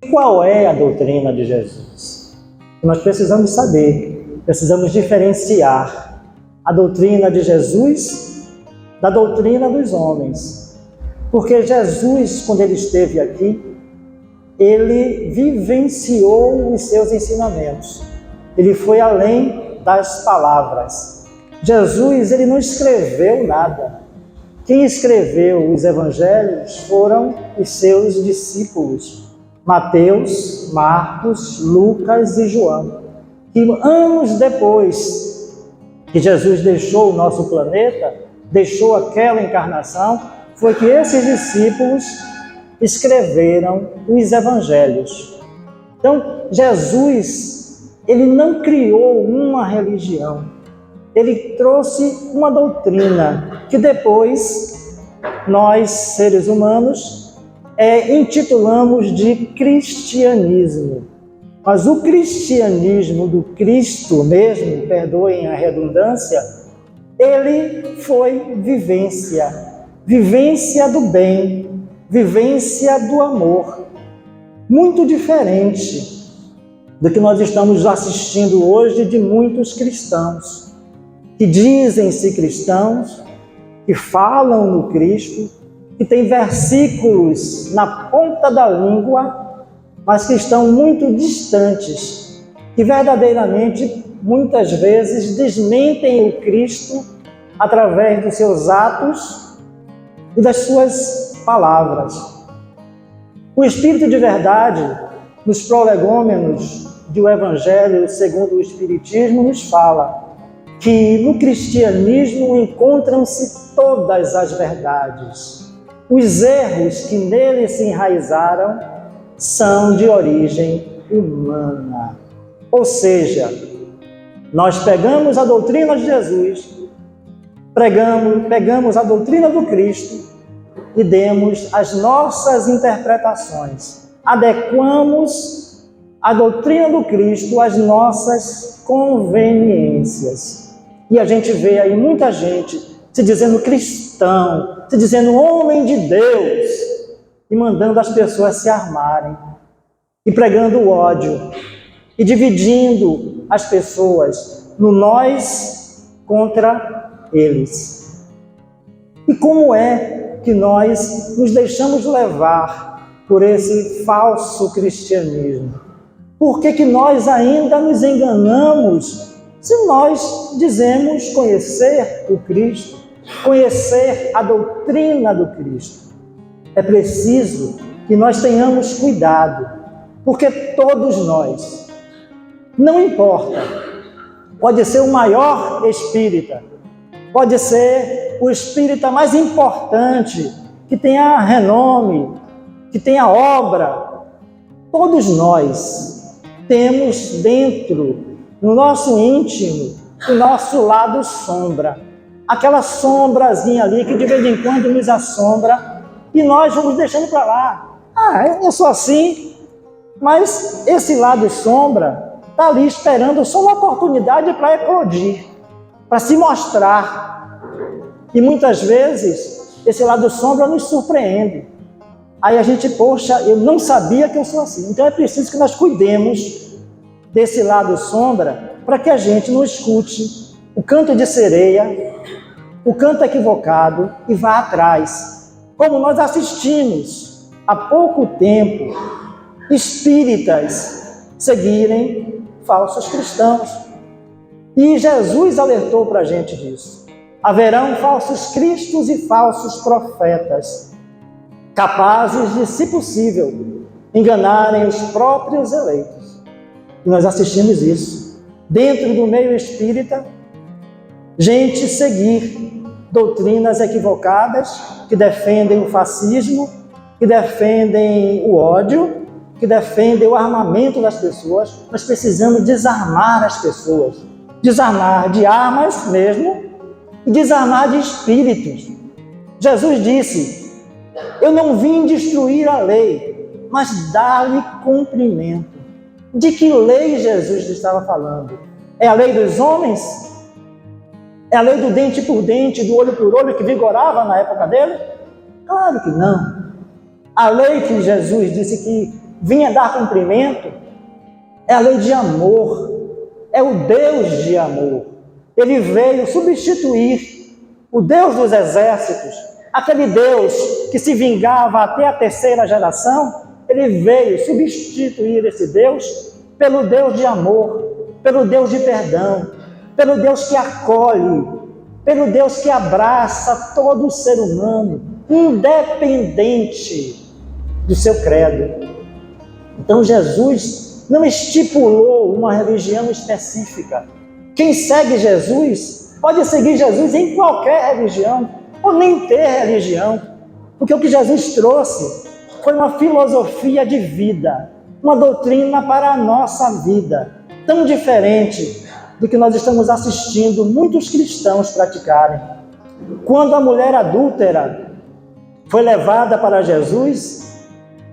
qual é a doutrina de Jesus? Nós precisamos saber, precisamos diferenciar a doutrina de Jesus da doutrina dos homens. Porque Jesus, quando ele esteve aqui, ele vivenciou os seus ensinamentos. Ele foi além das palavras. Jesus, ele não escreveu nada. Quem escreveu os evangelhos foram os seus discípulos, Mateus, Marcos, Lucas e João, que anos depois que Jesus deixou o nosso planeta, deixou aquela encarnação, foi que esses discípulos escreveram os evangelhos. Então, Jesus, ele não criou uma religião, ele trouxe uma doutrina que depois nós, seres humanos, intitulamos de cristianismo. Mas o cristianismo do Cristo mesmo, perdoem a redundância, ele foi vivência do bem, vivência do amor, muito diferente do que nós estamos assistindo hoje de muitos cristãos, que dizem-se cristãos, que falam no Cristo, que têm versículos na ponta da língua, mas que estão muito distantes, que verdadeiramente, muitas vezes, desmentem o Cristo através dos seus atos e das suas palavras. O Espírito de verdade, nos prolegômenos do Evangelho segundo o Espiritismo, nos fala que no cristianismo encontram-se todas as verdades. Os erros que nele se enraizaram são de origem humana. Ou seja, nós pegamos a doutrina de Jesus, pegamos a doutrina do Cristo e demos as nossas interpretações. Adequamos a doutrina do Cristo às nossas conveniências. E a gente vê aí muita gente se dizendo cristão, se dizendo homem de Deus, e mandando as pessoas se armarem, e pregando o ódio, e dividindo as pessoas no nós contra eles. E como é que nós nos deixamos levar por esse falso cristianismo? Por que nós ainda nos enganamos se nós dizemos conhecer o Cristo, conhecer a doutrina do Cristo? É preciso que nós tenhamos cuidado, porque todos nós, não importa, pode ser o maior espírita, pode ser o espírita mais importante, que tenha renome, que tenha obra, todos nós temos dentro, no nosso íntimo, o nosso lado sombra. Aquela sombrazinha ali que de vez em quando nos assombra e nós vamos deixando para lá. Eu sou assim, mas esse lado sombra está ali esperando só uma oportunidade para eclodir, para se mostrar. E muitas vezes esse lado sombra nos surpreende. Aí a gente, poxa, eu não sabia que eu sou assim. Então é preciso que nós cuidemos desse lado sombra, para que a gente não escute o canto de sereia, o canto equivocado e vá atrás. Como nós assistimos há pouco tempo espíritas seguirem falsos cristãos. E Jesus alertou para a gente disso. Haverão falsos cristos e falsos profetas, capazes de, se possível, enganarem os próprios eleitos. E nós assistimos isso. Dentro do meio espírita, gente seguir doutrinas equivocadas que defendem o fascismo, que defendem o ódio, que defendem o armamento das pessoas. Nós precisamos desarmar as pessoas. Desarmar de armas mesmo e desarmar de espíritos. Jesus disse: eu não vim destruir a lei, mas dar-lhe cumprimento. De que lei Jesus estava falando? É a lei dos homens? É a lei do dente por dente, do olho por olho que vigorava na época dele? Claro que não. A lei que Jesus disse que vinha dar cumprimento, é a lei de amor, é o Deus de amor. Ele veio substituir o Deus dos exércitos, aquele Deus que se vingava até a terceira geração. Ele veio substituir esse Deus pelo Deus de amor, pelo Deus de perdão, pelo Deus que acolhe, pelo Deus que abraça todo o ser humano, independente do seu credo. Então Jesus não estipulou uma religião específica. Quem segue Jesus pode seguir Jesus em qualquer religião, ou nem ter religião, porque o que Jesus trouxe foi uma filosofia de vida, uma doutrina para a nossa vida, tão diferente do que nós estamos assistindo muitos cristãos praticarem. Quando a mulher adúltera foi levada para Jesus,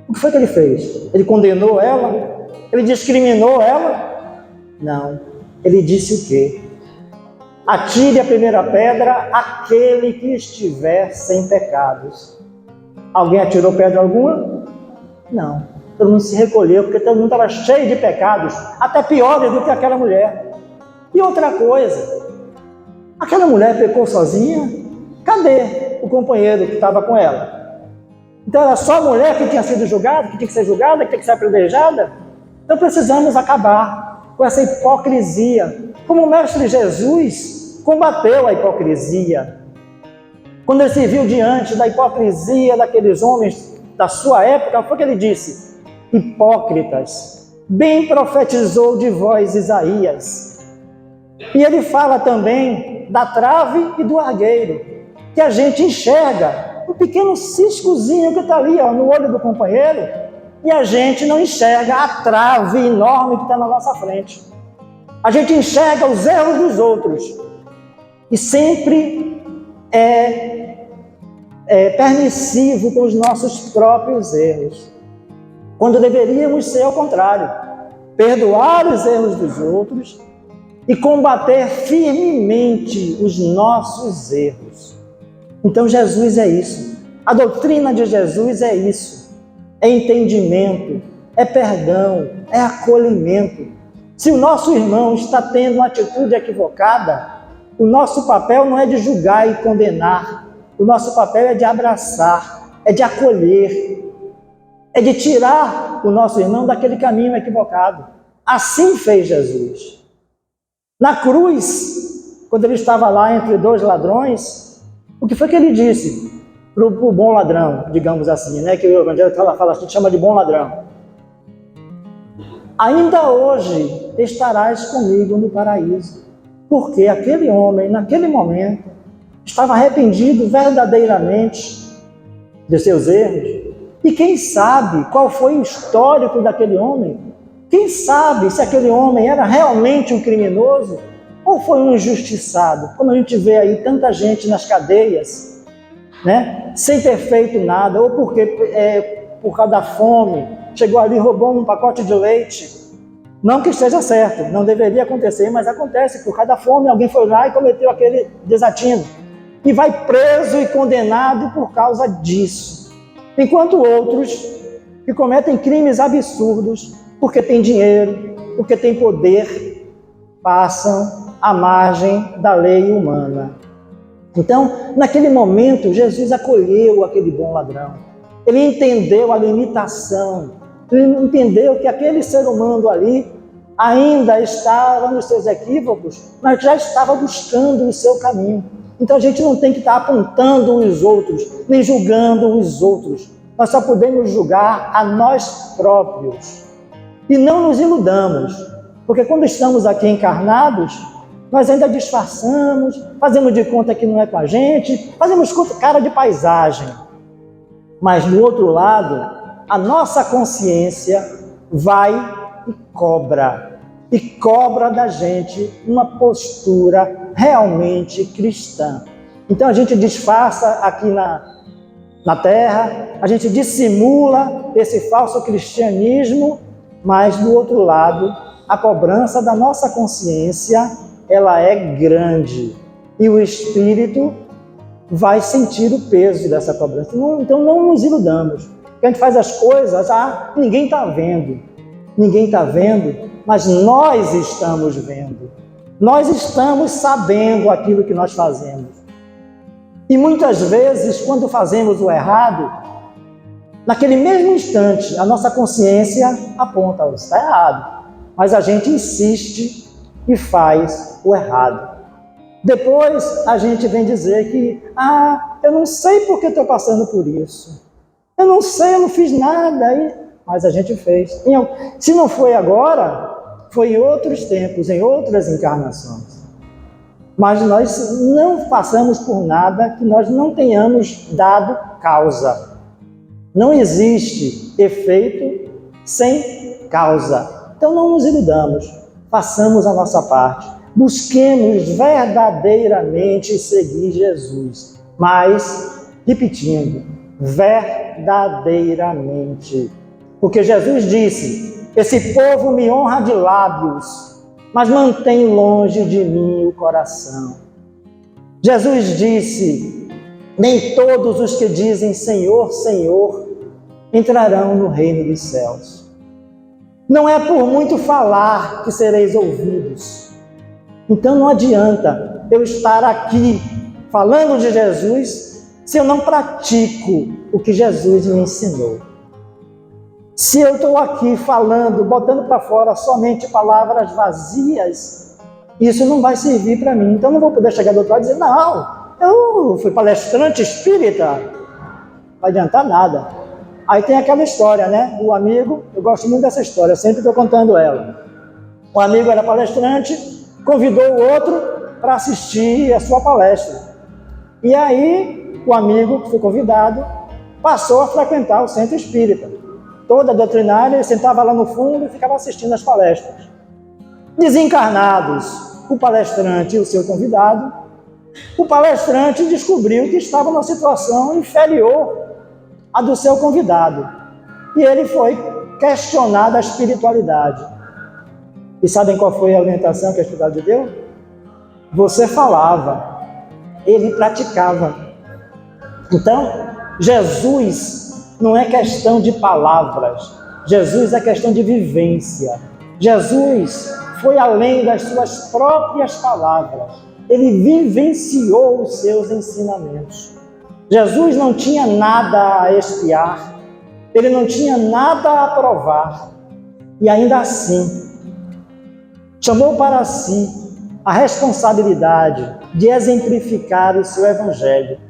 o que foi que ele fez? Ele condenou ela? Ele discriminou ela? Não. Ele disse o quê? Atire a primeira pedra aquele que estiver sem pecados. Alguém atirou pedra alguma? Não. Todo mundo se recolheu, porque todo mundo estava cheio de pecados, até piores do que aquela mulher. E outra coisa, aquela mulher pecou sozinha? Cadê o companheiro que estava com ela? Então era só a mulher que tinha sido julgada, que tinha que ser julgada, que tinha que ser apedrejada? Então precisamos acabar com essa hipocrisia. Como o Mestre Jesus combateu a hipocrisia. Quando ele se viu diante da hipocrisia daqueles homens da sua época, foi que ele disse: hipócritas, bem profetizou de vós Isaías. E ele fala também da trave e do argueiro, que a gente enxerga um pequeno ciscozinho que está ali no olho do companheiro, e a gente não enxerga a trave enorme que está na nossa frente. A gente enxerga os erros dos outros e sempre é permissivo com os nossos próprios erros, quando deveríamos ser ao contrário, perdoar os erros dos outros e combater firmemente os nossos erros. Então Jesus é isso. A doutrina de Jesus é isso. É entendimento, é perdão, é acolhimento. Se o nosso irmão está tendo uma atitude equivocada, o nosso papel não é de julgar e condenar. O nosso papel é de abraçar, é de acolher, é de tirar o nosso irmão daquele caminho equivocado. Assim fez Jesus. Na cruz, quando ele estava lá entre dois ladrões, o que foi que ele disse para o bom ladrão, digamos assim, né? Que o Evangelho fala assim, chama de bom ladrão. Ainda hoje estarás comigo no paraíso. Porque aquele homem, naquele momento, estava arrependido verdadeiramente de seus erros. E quem sabe qual foi o histórico daquele homem? Quem sabe se aquele homem era realmente um criminoso ou foi um injustiçado? Quando a gente vê aí tanta gente nas cadeias, né, sem ter feito nada, ou porque por causa da fome, chegou ali e roubou um pacote de leite. Não que esteja certo, não deveria acontecer, mas acontece. Por causa da fome, alguém foi lá e cometeu aquele desatino. E vai preso e condenado por causa disso. Enquanto outros que cometem crimes absurdos, porque têm dinheiro, porque têm poder, passam à margem da lei humana. Então, naquele momento, Jesus acolheu aquele bom ladrão. Ele entendeu a limitação, ele entendeu que aquele ser humano ali ainda estava nos seus equívocos, mas já estava buscando o seu caminho. Então a gente não tem que estar apontando os outros, nem julgando os outros. Nós só podemos julgar a nós próprios. E não nos iludamos, porque quando estamos aqui encarnados, nós ainda disfarçamos, fazemos de conta que não é com a gente, fazemos cara de paisagem. Mas do outro lado, a nossa consciência vai e cobra da gente uma postura realmente cristã. Então a gente disfarça aqui na Terra, a gente dissimula esse falso cristianismo, mas do outro lado, a cobrança da nossa consciência, ela é grande. E o Espírito vai sentir o peso dessa cobrança. Então não nos iludamos. que a gente faz as coisas, ninguém está vendo. Ninguém está vendo, mas nós estamos vendo. Nós estamos sabendo aquilo que nós fazemos. E muitas vezes, quando fazemos o errado, naquele mesmo instante, a nossa consciência aponta, está errado. Mas a gente insiste e faz o errado. Depois a gente vem dizer que, eu não sei por que estou passando por isso. Eu não sei, eu não fiz nada. Mas a gente fez. Se não foi agora, foi em outros tempos, em outras encarnações. Mas nós não passamos por nada que nós não tenhamos dado causa. Não existe efeito sem causa. Então não nos iludamos, façamos a nossa parte. Busquemos verdadeiramente seguir Jesus. Mas, repetindo, verdadeiramente. Porque Jesus disse, esse povo me honra de lábios, mas mantém longe de mim o coração. Jesus disse, nem todos os que dizem Senhor, Senhor, entrarão no reino dos céus. Não é por muito falar que sereis ouvidos. Então não adianta eu estar aqui falando de Jesus se eu não pratico o que Jesus me ensinou. Se eu estou aqui falando, botando para fora somente palavras vazias, isso não vai servir para mim. Então não vou poder chegar do outro lado e dizer, não, eu fui palestrante espírita. Não vai adiantar nada. Aí tem aquela história, né? O amigo, eu gosto muito dessa história, eu sempre estou contando ela. O amigo era palestrante, convidou o outro para assistir a sua palestra. E aí o amigo que foi convidado passou a frequentar o centro espírita. Toda a doutrinária, ele sentava lá no fundo e ficava assistindo as palestras. Desencarnados, o palestrante e o seu convidado, o palestrante descobriu que estava numa situação inferior à do seu convidado. E ele foi questionar a espiritualidade. E sabem qual foi a orientação que a espiritualidade deu? Você falava, ele praticava. Então, Jesus não é questão de palavras, Jesus é questão de vivência. Jesus foi além das suas próprias palavras, ele vivenciou os seus ensinamentos. Jesus não tinha nada a expiar, ele não tinha nada a provar, e ainda assim, chamou para si a responsabilidade de exemplificar o seu evangelho.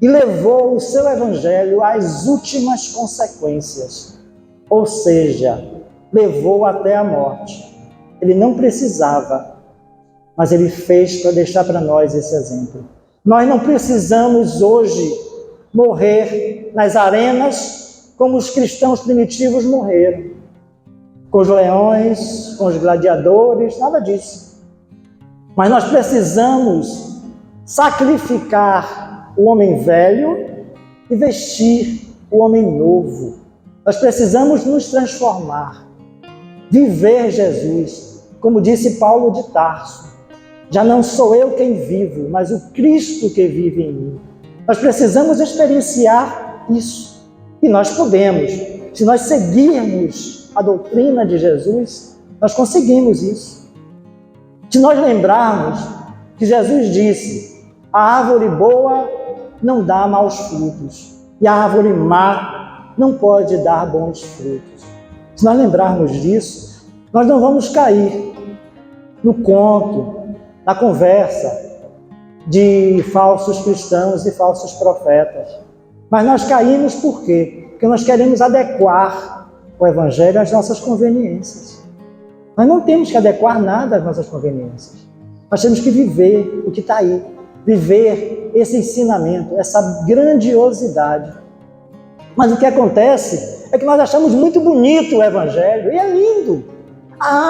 E levou o seu evangelho às últimas consequências, ou seja, levou até a morte. Ele não precisava, mas ele fez para deixar para nós esse exemplo. Nós não precisamos hoje morrer nas arenas como os cristãos primitivos morreram, com os leões, com os gladiadores, nada disso. Mas nós precisamos sacrificar o homem velho e vestir o homem novo. Nós precisamos nos transformar, viver Jesus, como disse Paulo de Tarso. Já não sou eu quem vivo, mas o Cristo que vive em mim. Nós precisamos experienciar isso. E nós podemos. Se nós seguirmos a doutrina de Jesus, nós conseguimos isso. Se nós lembrarmos que Jesus disse, a árvore boa não dá maus frutos, e a árvore má não pode dar bons frutos. Se nós lembrarmos disso, nós não vamos cair no conto, na conversa de falsos cristãos e falsos profetas. Mas nós caímos por quê? Porque nós queremos adequar o evangelho às nossas conveniências. Nós não temos que adequar nada às nossas conveniências. Nós temos que viver o que está aí. Viver esse ensinamento, essa grandiosidade. Mas o que acontece é que nós achamos muito bonito o evangelho, e é lindo.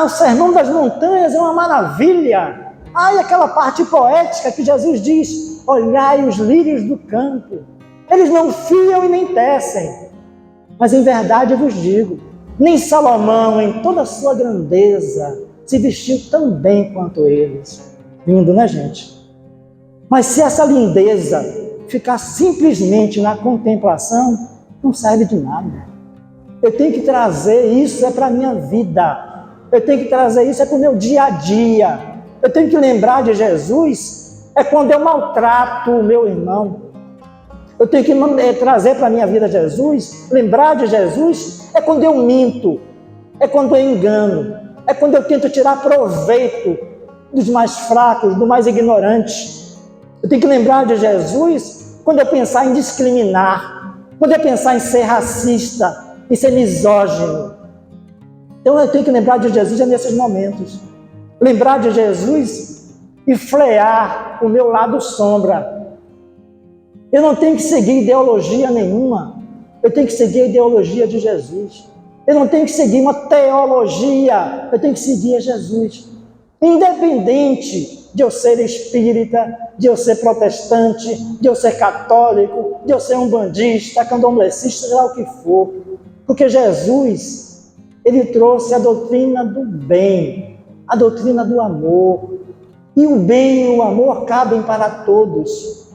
O sermão das montanhas é uma maravilha. E aquela parte poética que Jesus diz, olhai os lírios do campo, eles não fiam e nem tecem. Mas em verdade eu vos digo, nem Salomão, em toda a sua grandeza, se vestiu tão bem quanto eles. Lindo, né, gente? Mas se essa lindeza ficar simplesmente na contemplação, não serve de nada. Eu tenho que trazer isso para a minha vida. Eu tenho que trazer isso para o meu dia a dia. Eu tenho que lembrar de Jesus quando eu maltrato o meu irmão. Eu tenho que trazer para a minha vida Jesus, lembrar de Jesus quando eu minto, quando eu engano, quando eu tento tirar proveito dos mais fracos, do mais ignorante. Eu tenho que lembrar de Jesus quando eu pensar em discriminar, quando eu pensar em ser racista, em ser misógino. Então eu tenho que lembrar de Jesus nesses momentos. Lembrar de Jesus e frear o meu lado sombra. Eu não tenho que seguir ideologia nenhuma. Eu tenho que seguir a ideologia de Jesus. Eu não tenho que seguir uma teologia. Eu tenho que seguir a Jesus. Independente de eu ser espírita, de eu ser protestante, de eu ser católico, de eu ser umbandista, candomblessista, seja lá o que for. Porque Jesus, ele trouxe a doutrina do bem, a doutrina do amor. E o bem e o amor cabem para todos,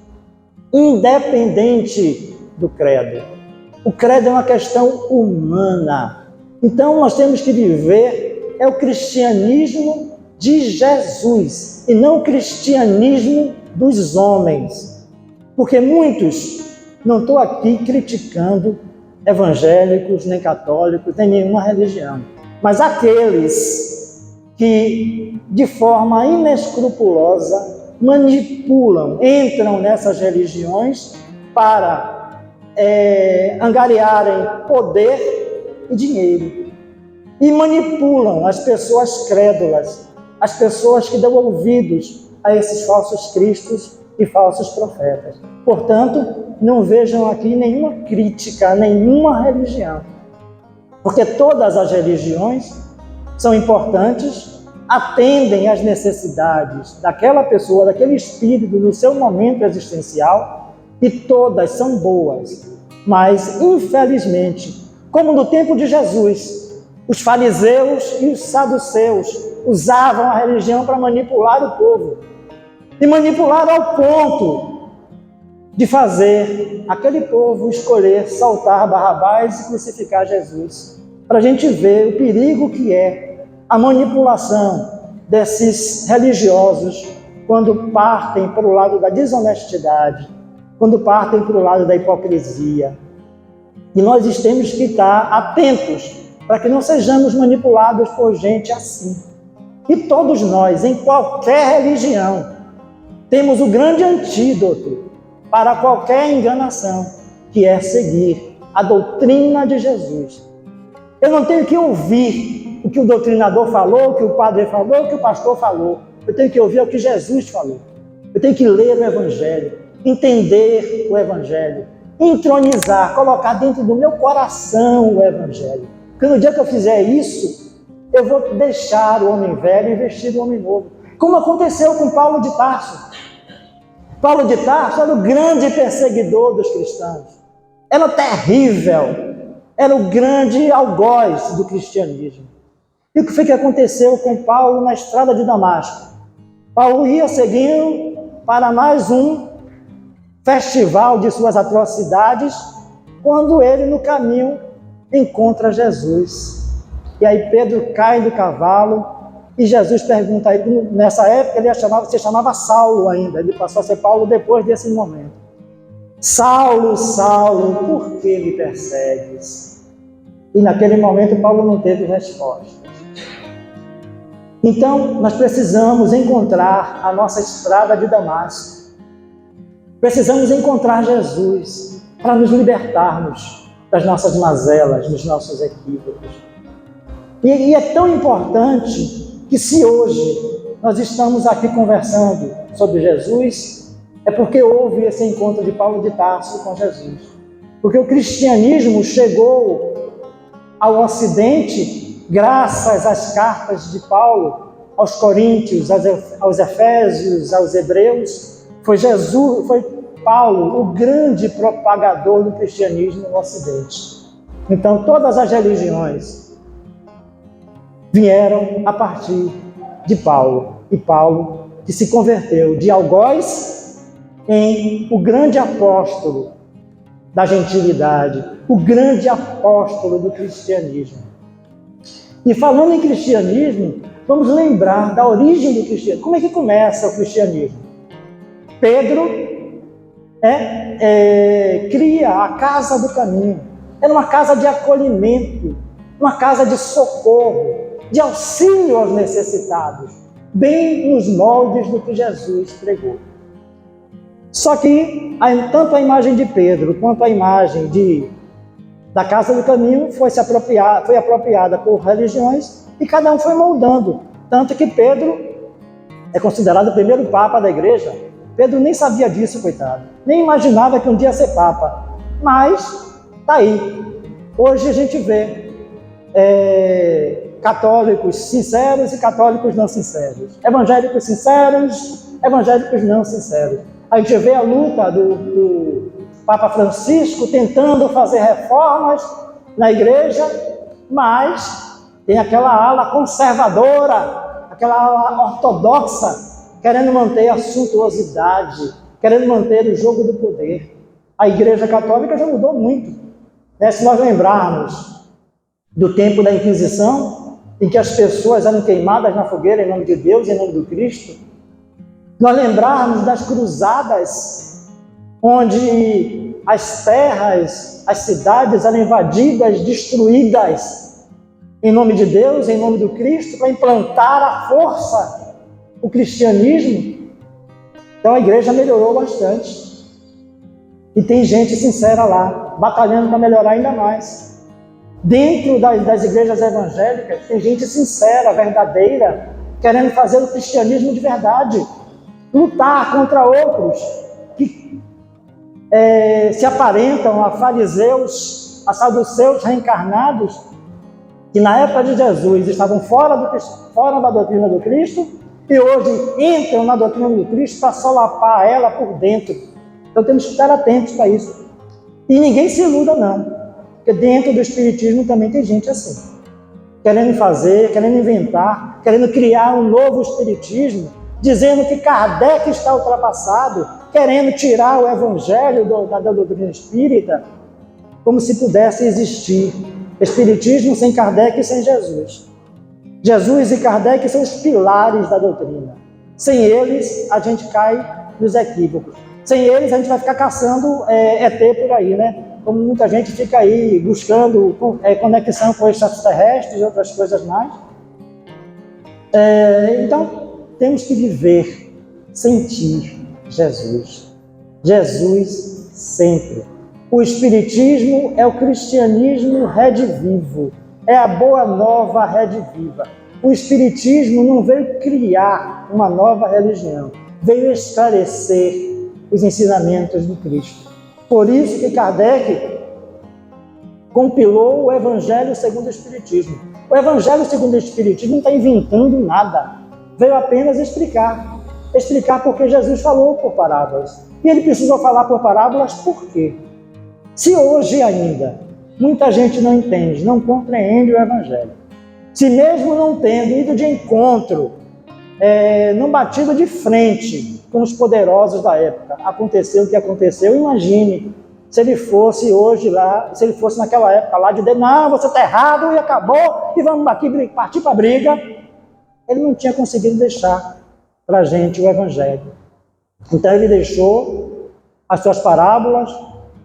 independente do credo. O credo é uma questão humana. Então nós temos que viver o cristianismo de Jesus e não o cristianismo dos homens. Porque muitos, não estou aqui criticando evangélicos, nem católicos, nem nenhuma religião, mas aqueles que de forma inescrupulosa manipulam, entram nessas religiões para angariarem poder e dinheiro. E manipulam as pessoas crédulas, as pessoas que dão ouvidos a esses falsos cristos e falsos profetas. Portanto, não vejam aqui nenhuma crítica a nenhuma religião, porque todas as religiões são importantes, atendem às necessidades daquela pessoa, daquele espírito, no seu momento existencial, e todas são boas. Mas, infelizmente, como no tempo de Jesus, os fariseus e os saduceus usavam a religião para manipular o povo, e manipular ao ponto de fazer aquele povo escolher soltar Barrabás e crucificar Jesus. Para a gente ver o perigo que é a manipulação desses religiosos quando partem para o lado da desonestidade, quando partem para o lado da hipocrisia. E nós temos que estar atentos para que não sejamos manipulados por gente assim. E todos nós, em qualquer religião, temos o grande antídoto para qualquer enganação, que é seguir a doutrina de Jesus. Eu não tenho que ouvir o que o doutrinador falou, o que o padre falou, o que o pastor falou. Eu tenho que ouvir o que Jesus falou. Eu tenho que ler o Evangelho, entender o Evangelho, entronizar, colocar dentro do meu coração o Evangelho. Porque no dia que eu fizer isso, eu vou deixar o homem velho e vestir o homem novo. Como aconteceu com Paulo de Tarso. Paulo de Tarso era o grande perseguidor dos cristãos. Era terrível. Era o grande algoz do cristianismo. E o que foi que aconteceu com Paulo na estrada de Damasco? Paulo ia seguindo para mais um festival de suas atrocidades, quando ele no caminho encontra Jesus. E aí Pedro cai do cavalo e Jesus pergunta a ele, nessa época ele se chamava Saulo ainda, ele passou a ser Paulo depois desse momento. Saulo, Saulo, por que me persegues? E naquele momento Paulo não teve resposta. Então nós precisamos encontrar a nossa estrada de Damasco. Precisamos encontrar Jesus para nos libertarmos das nossas mazelas, dos nossos equívocos. E é tão importante que se hoje nós estamos aqui conversando sobre Jesus, é porque houve esse encontro de Paulo de Tarso com Jesus. Porque o cristianismo chegou ao Ocidente graças às cartas de Paulo aos Coríntios, aos Efésios, aos Hebreus. Foi Paulo o grande propagador do cristianismo no Ocidente. Então todas as religiões vieram a partir de Paulo. E Paulo que se converteu de algoz em o grande apóstolo da gentilidade, o grande apóstolo do cristianismo. E falando em cristianismo, vamos lembrar da origem do cristianismo. Como é que começa o cristianismo? Pedro cria a Casa do Caminho. Era uma casa de acolhimento, uma casa de socorro, de auxílio aos necessitados, bem nos moldes do que Jesus pregou. Só que tanto a imagem de Pedro quanto a imagem da Casa do Caminho foi apropriada por religiões e cada um foi moldando. Tanto que Pedro é considerado o primeiro papa da igreja. Pedro nem sabia disso, coitado. Nem imaginava que um dia ia ser papa. Mas está aí. Hoje a gente vê católicos sinceros e católicos não sinceros. Evangélicos sinceros, evangélicos não sinceros. A gente vê a luta do Papa Francisco tentando fazer reformas na igreja, mas tem aquela ala conservadora, aquela ala ortodoxa, querendo manter a suntuosidade, querendo manter o jogo do poder. A Igreja Católica já mudou muito. Se nós lembrarmos do tempo da Inquisição, em que as pessoas eram queimadas na fogueira em nome de Deus, em nome do Cristo, nós lembrarmos das cruzadas, onde as terras, as cidades eram invadidas, destruídas, em nome de Deus, em nome do Cristo, para implantar à força o cristianismo. Então a igreja melhorou bastante. E tem gente sincera lá, batalhando para melhorar ainda mais. Dentro das igrejas evangélicas, tem gente sincera, verdadeira, querendo fazer o cristianismo de verdade. Lutar contra outros que se aparentam a fariseus, a saduceus reencarnados, que na época de Jesus estavam fora da doutrina do Cristo e hoje entram na doutrina do Cristo para solapar ela por dentro. Então temos que estar atentos para isso. E ninguém se iluda não, porque dentro do Espiritismo também tem gente assim, querendo fazer, querendo inventar, querendo criar um novo Espiritismo, dizendo que Kardec está ultrapassado, querendo tirar o Evangelho da doutrina espírita, como se pudesse existir Espiritismo sem Kardec e sem Jesus. Jesus e Kardec são os pilares da doutrina. Sem eles, a gente cai nos equívocos. Sem eles, a gente vai ficar caçando ET por aí, né? Como muita gente fica aí buscando conexão com extraterrestres e outras coisas mais. Então, temos que viver, sentir Jesus. Jesus sempre. O Espiritismo é o cristianismo redivivo, é a boa nova rediviva. O Espiritismo não veio criar uma nova religião, veio esclarecer os ensinamentos do Cristo. Por isso que Kardec compilou o Evangelho segundo o Espiritismo. O Evangelho segundo o Espiritismo não está inventando nada, veio apenas explicar porque Jesus falou por parábolas. E ele precisou falar por parábolas por quê? Se hoje ainda muita gente não entende, não compreende o Evangelho, se mesmo não tendo ido de encontro, não batido de frente com os poderosos da época, aconteceu o que aconteceu, imagine se ele fosse hoje lá, se ele fosse naquela época lá de dizer, não, você está errado e acabou, e vamos aqui partir para a briga. Ele não tinha conseguido deixar para a gente o Evangelho. Então ele deixou as suas parábolas,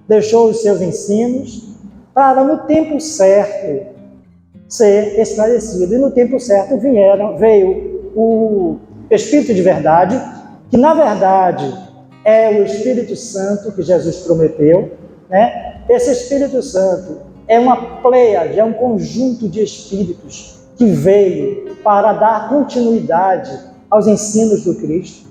deixou os seus ensinos, para no tempo certo ser esclarecido. E no tempo certo veio o Espírito de verdade, que na verdade é o Espírito Santo que Jesus prometeu, né? Esse Espírito Santo é uma pleiade, é um conjunto de espíritos que veio para dar continuidade aos ensinos do Cristo.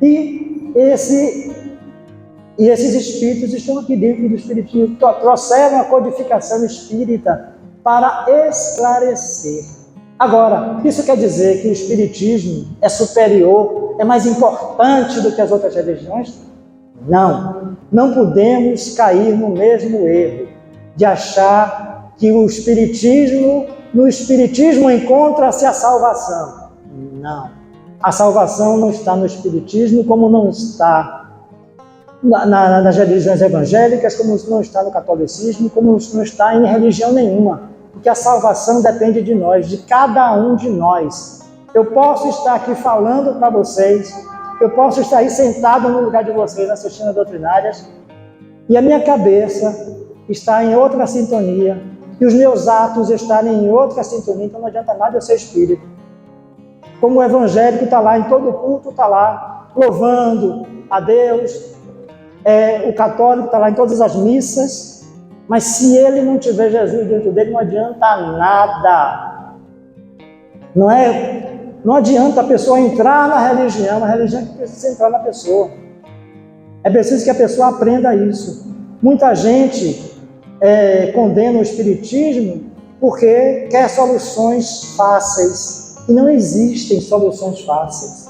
E esses espíritos estão aqui dentro do Espiritismo, trouxeram a codificação espírita para esclarecer. Agora, isso quer dizer que o Espiritismo é superior, é mais importante do que as outras religiões? Não, não podemos cair no mesmo erro de achar que no Espiritismo encontra-se a salvação. Não, a salvação não está no Espiritismo, como não está nas religiões evangélicas, como não está no catolicismo, como não está em religião nenhuma. Porque a salvação depende de nós, de cada um de nós. Eu posso estar aqui falando para vocês, eu posso estar aí sentado no lugar de vocês assistindo a doutrinárias, e a minha cabeça está em outra sintonia, e os meus atos estarem em outra sintonia, então não adianta nada eu ser espírita. Como o evangélico está lá, em todo culto está lá, louvando a Deus, o católico está lá em todas as missas, mas se ele não tiver Jesus dentro dele, não adianta nada. Não adianta a pessoa entrar na religião, a religião que precisa entrar na pessoa. É preciso que a pessoa aprenda isso. Muita gente condena o espiritismo porque quer soluções fáceis. E não existem soluções fáceis.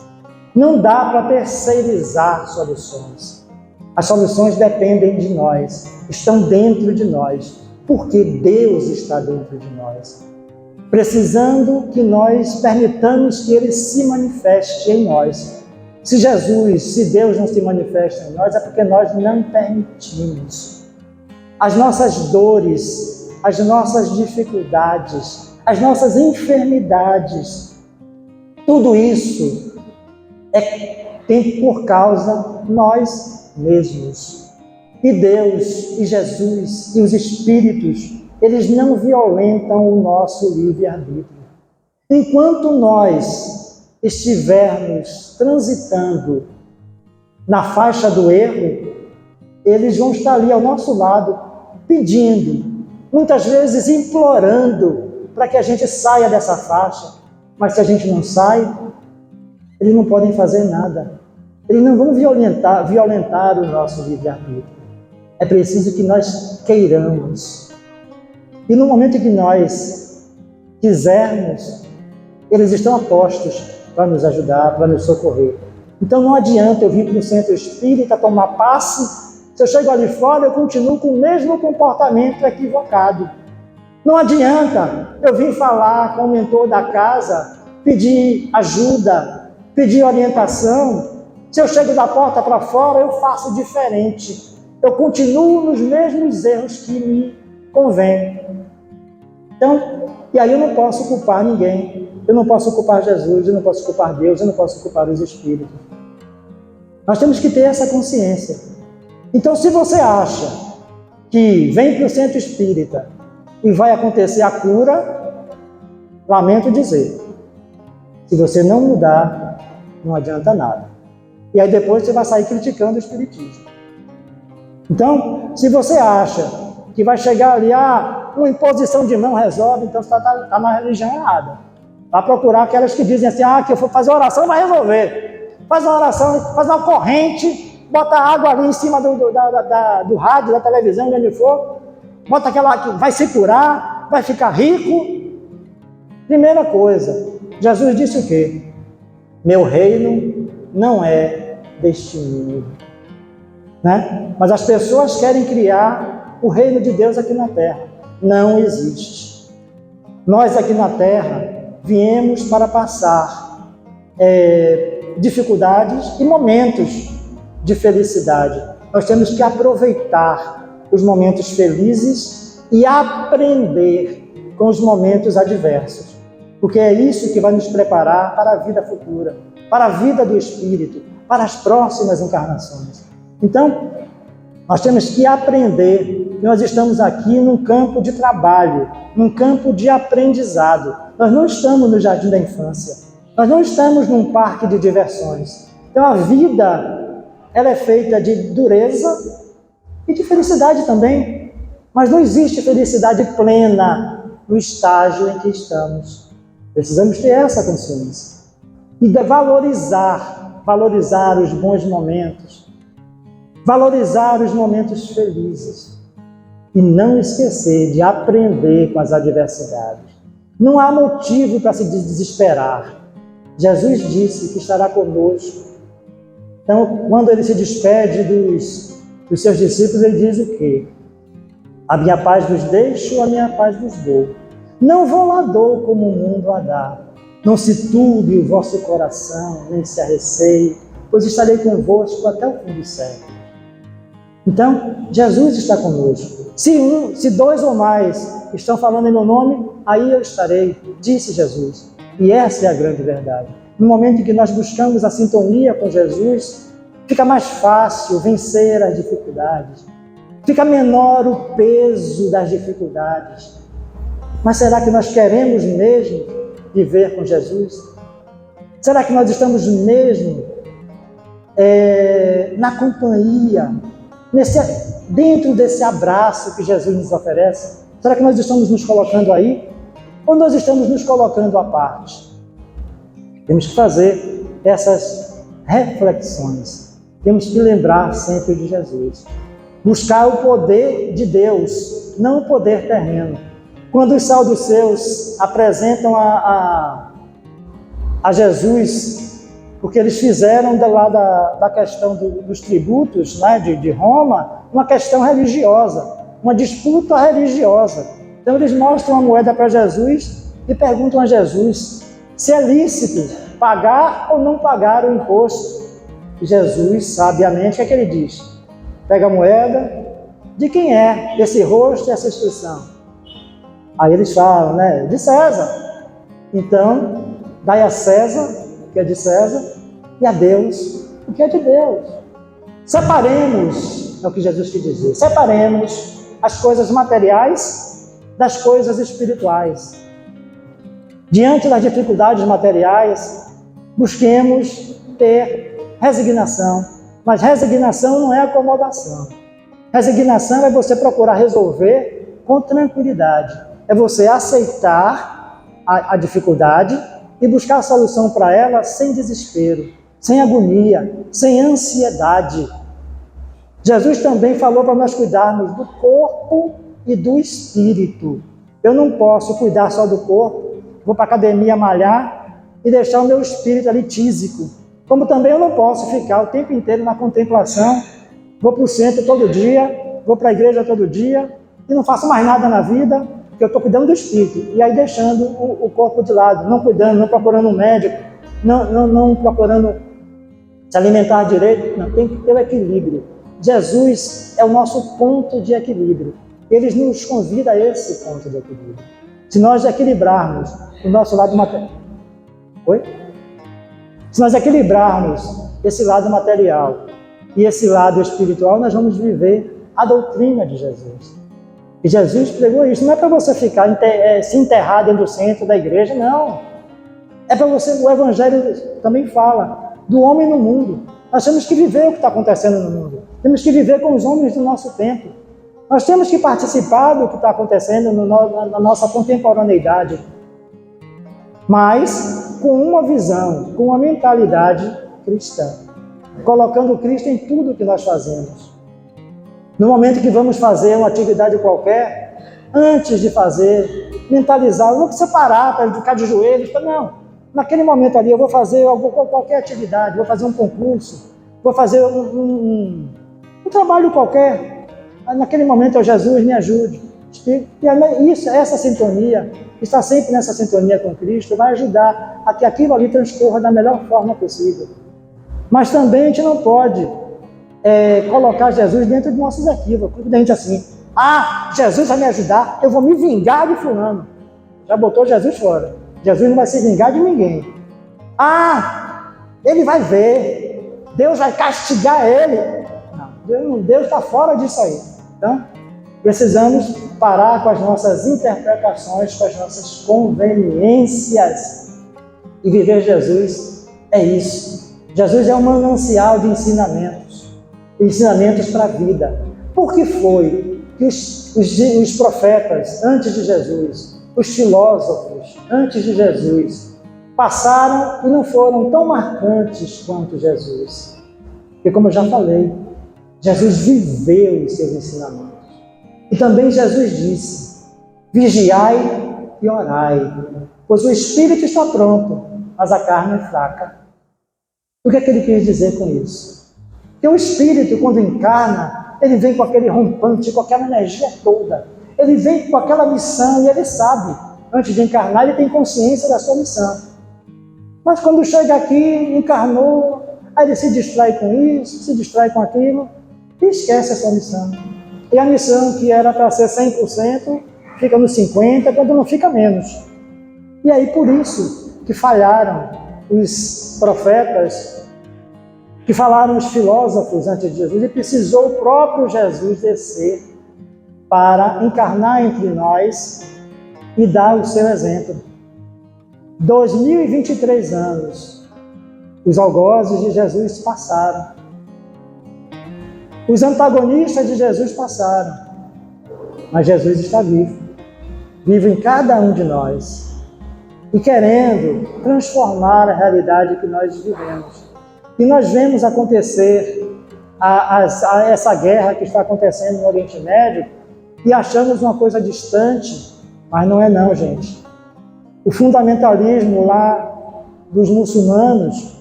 Não dá para terceirizar soluções. As soluções dependem de nós, estão dentro de nós, porque Deus está dentro de nós. Precisando que nós permitamos que Ele se manifeste em nós. Se Deus não se manifesta em nós, é porque nós não permitimos. As nossas dores, as nossas dificuldades, as nossas enfermidades, tudo isso tem por causa nós mesmos. E Deus, e Jesus, e os Espíritos, eles não violentam o nosso livre-arbítrio. Enquanto nós estivermos transitando na faixa do erro, eles vão estar ali ao nosso lado, pedindo, muitas vezes implorando, para que a gente saia dessa faixa. Mas se a gente não sai, eles não podem fazer nada. Eles não vão violentar o nosso livre-arbítrio. É preciso que nós queiramos. E no momento em que nós quisermos, eles estão a postos para nos ajudar, para nos socorrer. Então não adianta eu vir para o centro espírita tomar passe. Se eu chego ali fora, eu continuo com o mesmo comportamento equivocado. Não adianta eu vir falar com o mentor da casa, pedir ajuda, pedir orientação. Se eu chego da porta para fora, eu faço diferente. Eu continuo nos mesmos erros que me convém. Então, e aí eu não posso culpar ninguém. Eu não posso culpar Jesus, eu não posso culpar Deus, eu não posso culpar os Espíritos. Nós temos que ter essa consciência. Então, se você acha que vem para o centro espírita e vai acontecer a cura, lamento dizer, se você não mudar, não adianta nada. E aí depois você vai sair criticando o espiritismo. Então, se você acha que vai chegar ali, uma imposição de mão resolve, então você está na religião errada. Vai procurar aquelas que dizem assim, que eu for fazer oração vai resolver. Faz uma oração, faz uma corrente, bota água ali em cima do rádio, da televisão, onde for, bota aquela que vai se curar, vai ficar rico. Primeira coisa, Jesus disse o quê? Meu reino não é deste mundo. Né? Mas as pessoas querem criar o reino de Deus aqui na terra. Não existe. Nós aqui na terra viemos para passar dificuldades e momentos de felicidade. Nós temos que aproveitar os momentos felizes e aprender com os momentos adversos, porque é isso que vai nos preparar para a vida futura, para a vida do Espírito, para as próximas encarnações. Então, nós temos que aprender que nós estamos aqui num campo de trabalho, num campo de aprendizado. Nós não estamos no jardim da infância, nós não estamos num parque de diversões. Então, a vida ela é feita de dureza e de felicidade também. Mas não existe felicidade plena no estágio em que estamos. Precisamos ter essa consciência. E valorizar os bons momentos. Valorizar os momentos felizes. E não esquecer de aprender com as adversidades. Não há motivo para se desesperar. Jesus disse que estará conosco. Então, quando ele se despede dos seus discípulos, ele diz o quê? A minha paz vos deixo, a minha paz vos dou. Não vou lá dou como o mundo a dá. Não se turbe o vosso coração, nem se arreceie, pois estarei convosco até o fim do século. Então, Jesus está conosco. Se dois ou mais estão falando em meu nome, aí eu estarei, disse Jesus. E essa é a grande verdade. No momento em que nós buscamos a sintonia com Jesus, fica mais fácil vencer as dificuldades. Fica menor o peso das dificuldades. Mas será que nós queremos mesmo viver com Jesus? Será que nós estamos mesmo na companhia, dentro desse abraço que Jesus nos oferece? Será que nós estamos nos colocando aí? Ou nós estamos nos colocando à parte? Temos que fazer essas reflexões. Temos que lembrar sempre de Jesus. Buscar o poder de Deus, não o poder terreno. Quando os saduceus apresentam a Jesus, porque eles fizeram da questão dos tributos, né, de Roma, uma questão religiosa, uma disputa religiosa. Então eles mostram a moeda para Jesus e perguntam a Jesus se é lícito pagar ou não pagar o imposto. E Jesus, sabiamente, o que ele diz? Pega a moeda, de quem é esse rosto e essa inscrição? Aí eles falam, né, de César. Então, dai a César o que é de César e a Deus o que é de Deus. Separemos, é o que Jesus quis dizer, separemos as coisas materiais das coisas espirituais. Diante das dificuldades materiais, busquemos ter resignação. Mas resignação não é acomodação. Resignação é você procurar resolver com tranquilidade. É você aceitar a dificuldade e buscar a solução para ela sem desespero, sem agonia, sem ansiedade. Jesus também falou para nós cuidarmos do corpo e do espírito. Eu não posso cuidar só do corpo, vou para a academia malhar e deixar o meu espírito ali tísico. Como também eu não posso ficar o tempo inteiro na contemplação, vou para o centro todo dia, vou para a igreja todo dia e não faço mais nada na vida, porque eu estou cuidando do espírito. E aí deixando o corpo de lado, não cuidando, não procurando um médico, não procurando se alimentar direito. Não, tem que ter o equilíbrio. Jesus é o nosso ponto de equilíbrio. Ele nos convida a esse ponto de equilíbrio. Se nós equilibrarmos o nosso lado material... Se nós equilibrarmos esse lado material e esse lado espiritual, nós vamos viver a doutrina de Jesus. E Jesus pregou isso. Não é para você ficar se enterrar dentro do centro da igreja, não. É para você, o Evangelho também fala, do homem no mundo. Nós temos que viver o que está acontecendo no mundo. Temos que viver com os homens do nosso tempo. Nós temos que participar do que está acontecendo na nossa contemporaneidade. Mas com uma visão, com uma mentalidade cristã. Colocando Cristo em tudo que nós fazemos. No momento que vamos fazer uma atividade qualquer, antes de fazer, mentalizar, não precisa parar para ficar de joelhos, não. Naquele momento ali eu vou fazer qualquer atividade, vou fazer um concurso, vou fazer um trabalho qualquer. Naquele momento, Jesus, me ajude. E essa sintonia, estar sempre nessa sintonia com Cristo, vai ajudar a que aquilo ali transcorra da melhor forma possível. Mas também a gente não pode colocar Jesus dentro de nossos equívocos. A gente assim, Jesus vai me ajudar, eu vou me vingar de fulano. Já botou Jesus fora. Jesus não vai se vingar de ninguém. Ele vai ver, Deus vai castigar ele. Não, Deus está fora disso aí. Então, precisamos parar com as nossas interpretações, com as nossas conveniências e viver Jesus é isso. Jesus é um manancial de ensinamentos para a vida. Por que foi que os profetas antes de Jesus, os filósofos antes de Jesus, passaram e não foram tão marcantes quanto Jesus? Porque, como eu já falei, Jesus viveu os seus ensinamentos. E também Jesus disse, vigiai e orai, pois o espírito está pronto, mas a carne é fraca. O que é que ele quis dizer com isso? Que o espírito, quando encarna, ele vem com aquele rompante, com aquela energia toda. Ele vem com aquela missão e ele sabe, antes de encarnar, ele tem consciência da sua missão. Mas quando chega aqui, encarnou, aí ele se distrai com isso, se distrai com aquilo, e esquece a sua missão. E a missão que era para ser 100%, fica nos 50%, quando não fica menos. E aí por isso que falharam os profetas, que falaram os filósofos antes de Jesus, e precisou o próprio Jesus descer para encarnar entre nós e dar o seu exemplo. 2023 anos, os algozes de Jesus passaram. Os antagonistas de Jesus passaram. Mas Jesus está vivo. Vivo em cada um de nós. E querendo transformar a realidade que nós vivemos. E nós vemos acontecer essa guerra que está acontecendo no Oriente Médio e achamos uma coisa distante, mas não é não, gente. O fundamentalismo lá dos muçulmanos,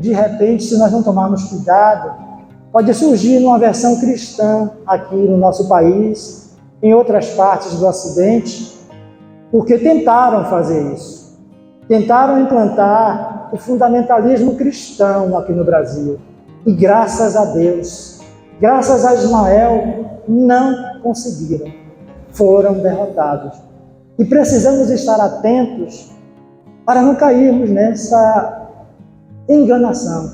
de repente, se nós não tomarmos cuidado, pode surgir numa versão cristã aqui no nosso país, em outras partes do Ocidente, porque tentaram fazer isso. Tentaram implantar o fundamentalismo cristão aqui no Brasil. E graças a Deus, graças a Ismael, não conseguiram. Foram derrotados. E precisamos estar atentos para não cairmos nessa enganação.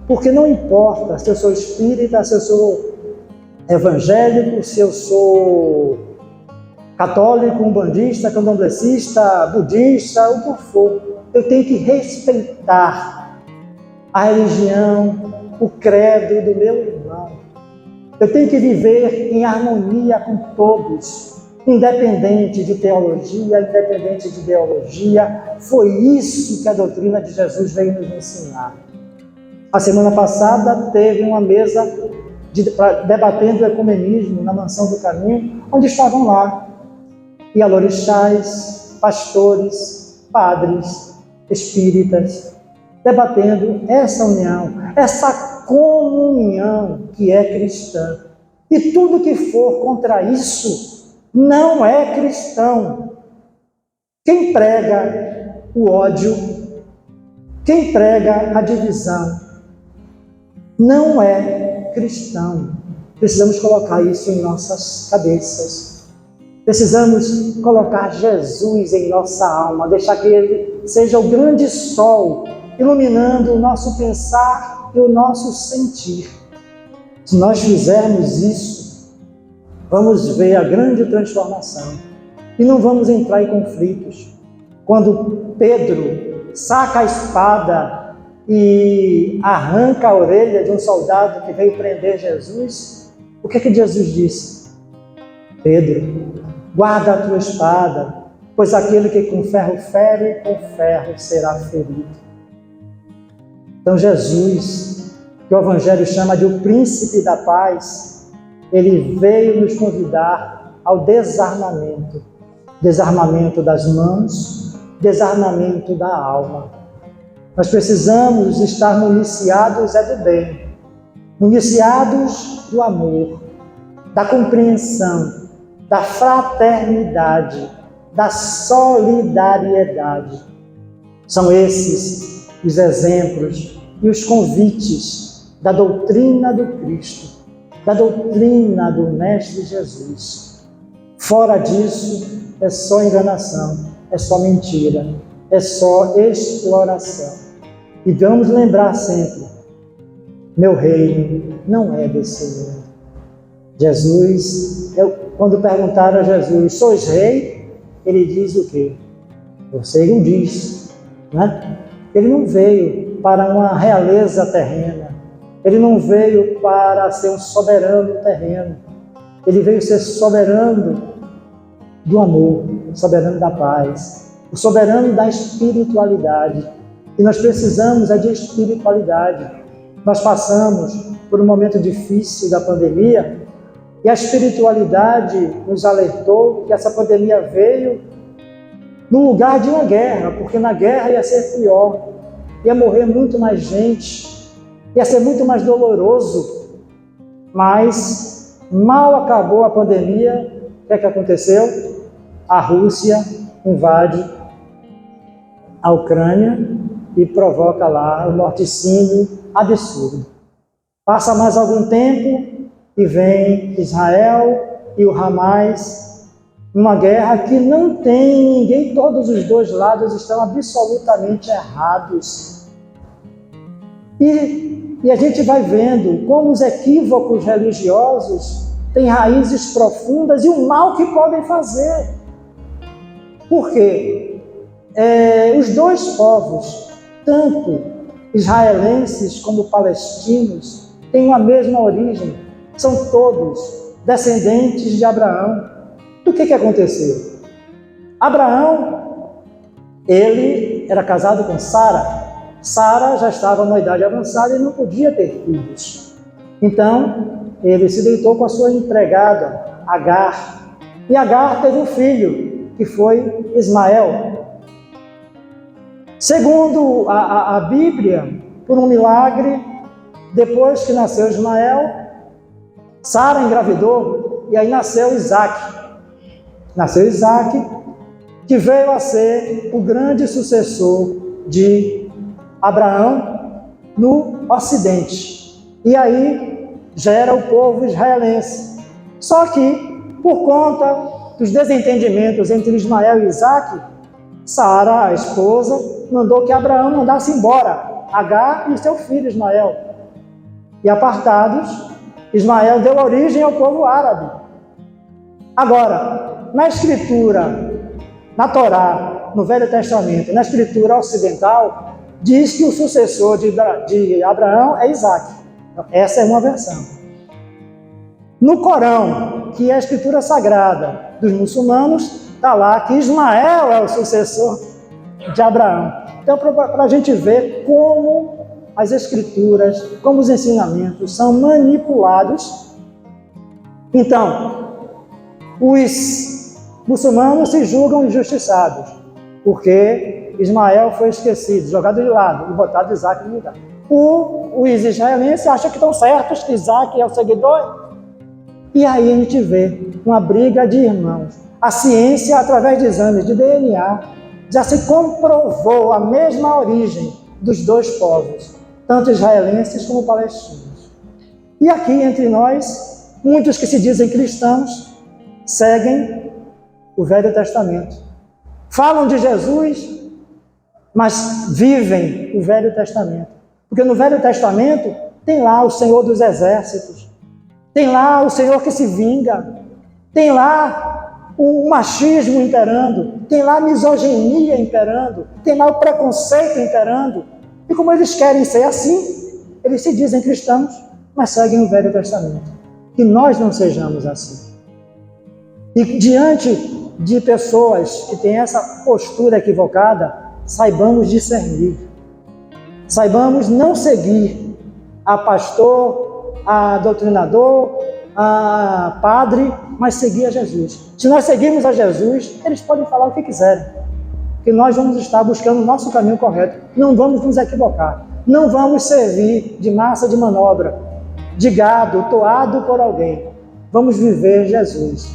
Porque não importa se eu sou espírita, se eu sou evangélico, se eu sou católico, umbandista, candomblessista, budista, o que for. Eu tenho que respeitar a religião, o credo do meu irmão. Eu tenho que viver em harmonia com todos, independente de teologia, independente de ideologia. Foi isso que a doutrina de Jesus veio nos ensinar. A semana passada teve uma mesa debatendo o ecumenismo na Mansão do Caminho, onde estavam lá ialorixás, pastores, padres, espíritas, debatendo essa união, essa comunhão que é cristã. E tudo que for contra isso não é cristão. Quem prega o ódio, quem prega a divisão, não é cristão. Precisamos colocar isso em nossas cabeças. Precisamos colocar Jesus em nossa alma, deixar que Ele seja o grande sol, iluminando o nosso pensar e o nosso sentir. Se nós fizermos isso, vamos ver a grande transformação e não vamos entrar em conflitos. Quando Pedro saca a espada e arranca a orelha de um soldado que veio prender Jesus, o que Jesus disse? Pedro, guarda a tua espada, pois aquele que com ferro fere, com ferro será ferido. Então Jesus, que o Evangelho chama de o príncipe da paz, ele veio nos convidar ao desarmamento. Desarmamento das mãos, desarmamento da alma. Nós precisamos estar municiados do bem, municiados do amor, da compreensão, da fraternidade, da solidariedade. São esses os exemplos e os convites da doutrina do Cristo, da doutrina do Mestre Jesus. Fora disso, é só enganação, é só mentira, é só exploração. E vamos lembrar sempre, meu reino não é desse mundo. Jesus, quando perguntaram a Jesus, sois rei? Ele diz o quê? Você não diz, né? Ele não veio para uma realeza terrena. Ele não veio para ser um soberano terreno. Ele veio ser soberano do amor, soberano da paz, o soberano da espiritualidade. E nós precisamos de espiritualidade. Nós passamos por um momento difícil da pandemia e a espiritualidade nos alertou que essa pandemia veio no lugar de uma guerra, porque na guerra ia ser pior, ia morrer muito mais gente, ia ser muito mais doloroso. Mas mal acabou a pandemia, o que é que aconteceu? A Rússia invade a Ucrânia e provoca lá um morticínio absurdo. Passa mais algum tempo e vem Israel e o Hamas, uma guerra que não tem ninguém, todos os dois lados estão absolutamente errados. E a gente vai vendo como os equívocos religiosos têm raízes profundas e o mal que podem fazer. Por quê? Os dois povos, tanto israelenses como palestinos, têm uma mesma origem. São todos descendentes de Abraão. O que aconteceu? Abraão, ele era casado com Sara. Sara já estava numa idade avançada e não podia ter filhos. Então, ele se deitou com a sua empregada, Agar. E Agar teve um filho, que foi Ismael. Segundo a Bíblia, por um milagre, depois que nasceu Ismael, Sara engravidou e aí nasceu Isaac. Nasceu Isaac, que veio a ser o grande sucessor de Abraão no Ocidente. E aí gera o povo israelense. Só que, por conta dos desentendimentos entre Ismael e Isaac, Sara, a esposa, mandou que Abraão mandasse embora Agar e seu filho Ismael. E apartados, Ismael deu origem ao povo árabe. Agora, na Escritura, na Torá, no Velho Testamento, na Escritura ocidental, diz que o sucessor de Abraão é Isaac. Essa é uma versão. No Corão, que é a Escritura Sagrada dos muçulmanos, está lá que Ismael é o sucessor de Abraão. Então, para a gente ver como as Escrituras, como os ensinamentos são manipulados. Então, os muçulmanos se julgam injustiçados, porque Ismael foi esquecido, jogado de lado e botado Isaac no lugar. Os israelenses acham que estão certos, que Isaac é o seguidor. E aí a gente vê uma briga de irmãos. A ciência, através de exames de DNA, já se comprovou a mesma origem dos dois povos, tanto israelenses como palestinos. E aqui entre nós, muitos que se dizem cristãos, seguem o Velho Testamento. Falam de Jesus, mas vivem o Velho Testamento. Porque no Velho Testamento tem lá o Senhor dos Exércitos, tem lá o Senhor que se vinga, tem lá o machismo imperando, tem lá a misoginia imperando, tem lá o preconceito imperando. E como eles querem ser assim, eles se dizem cristãos, mas seguem o Velho Testamento. Que nós não sejamos assim. E diante de pessoas que têm essa postura equivocada, saibamos discernir. Saibamos não seguir a pastor, a doutrinador, a padre, mas seguir a Jesus. Se nós seguirmos a Jesus, eles podem falar o que quiserem, que nós vamos estar buscando o nosso caminho correto, não vamos nos equivocar, não vamos servir de massa de manobra, de gado toado por alguém, vamos viver Jesus.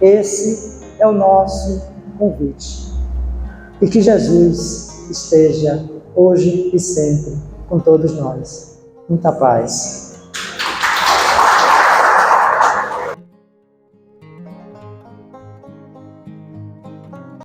Esse é o nosso convite. E que Jesus esteja hoje e sempre com todos nós. Muita paz.